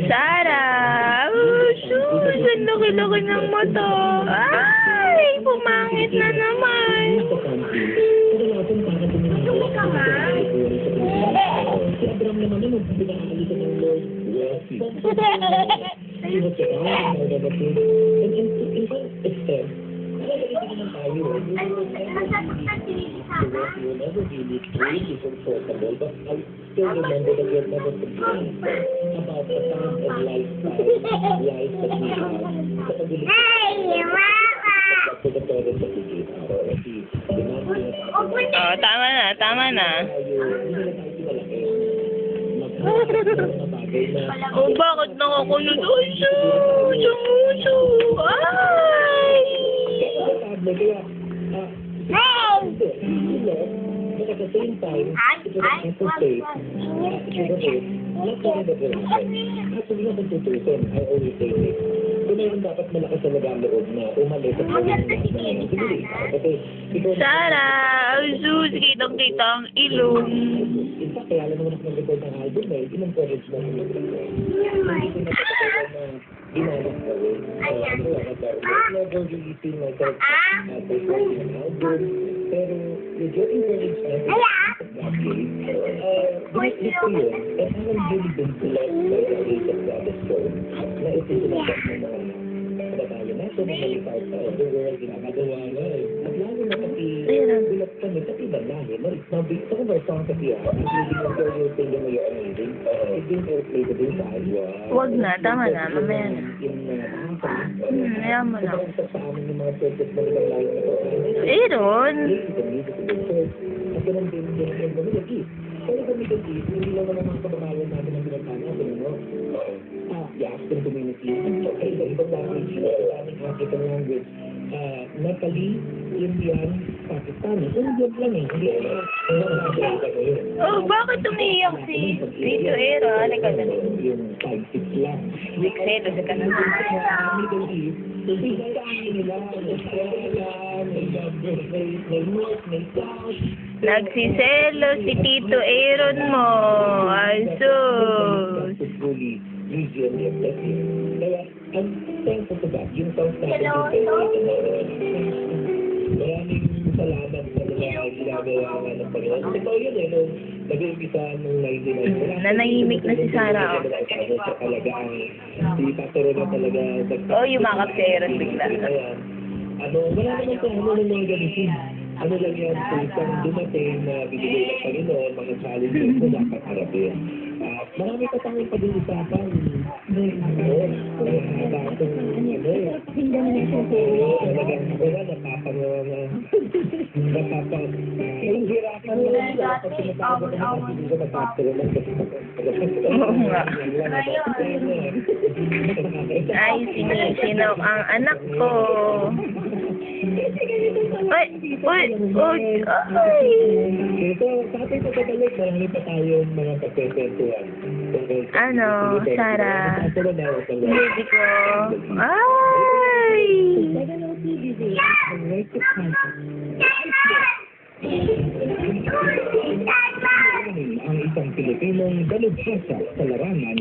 Sarah! Oh, sus! Ang laki-laki ng mata! Ay! Pumangit na naman! Tumi ka nga. Nasasaktan si Lily Sama? Hey, Mama! Oh, tama na, tama na. Oh, bakit nakakulot? Ay, suso! Ay! Sarah! Ay, sus! Kitang-kita ang ilong. Kaya alam mo na nag-record ng album eh, ilang projects mo hindi ko na ginanap ko rin. Never really feel myself performing an album. Pero with your encouragement, gusto ko yun. At parang really been blessed by the grace of God as well. Na ito sinasak mo mga kababayan natin na malipart sa the world, ginagawa nga eh. At lalo na pati bilat kami, pati ba lahi? Ito ko ba song sa piya? Including yung girl you're singing mo you're amazing. It didn't airplay the day sa Aywa. Huwag na, tama na, mamaya na. Ayaw mo na. Sa amin yung mga circuits na nilang lahi na ito. Aaron! At ganun din yung Gamilag East. Pero Gamilag East, hindi lang naman mga kababayan natin ang pinagkana. The African community. Okay, the ibang language, Islamic African language. Nepali, Indian, Pakistani. Indian lang eh. Hindi Oh, bakit umiiyak si Tito Era? Halika na. yung 5-6 lang. Excited ka na. Middle East, pinagkaan nila, may north, may south. Nagsiselo si Tito Aaron mo. Ay, sus. Successfully region effective. Kaya, I'm thankful to God. Yung songs natin maraming salamat sa mga ginagawa nga ng Panginoon. Totoo yun eh, nung nag-umpisa nung 1999. Nanahimik na si Sarah. Sa talagang, si Pastor na talaga. Oh, yumakap si Aaron bigla. Wala naman sa ano ng mga ganito. Ano lang yan, sa isang dumating na binigay ng Panginoon, mga challenges na dapat harapin. Marami pa tayong pag-uusapan. Talagang wala, napapahirapan mo lang sila kapag sinasama ka naman hindi ka matapos lang kasi Oo nga. Ay, sino ang anak ko? Ay! Uy! Uy! Ay! Ito, sa ating pagkabalik, marami pa tayong mga pagkwentuhan. Ano, Sarah? Baby ko. Ay! Ang isang Pilipinong dalubhasa sa larangan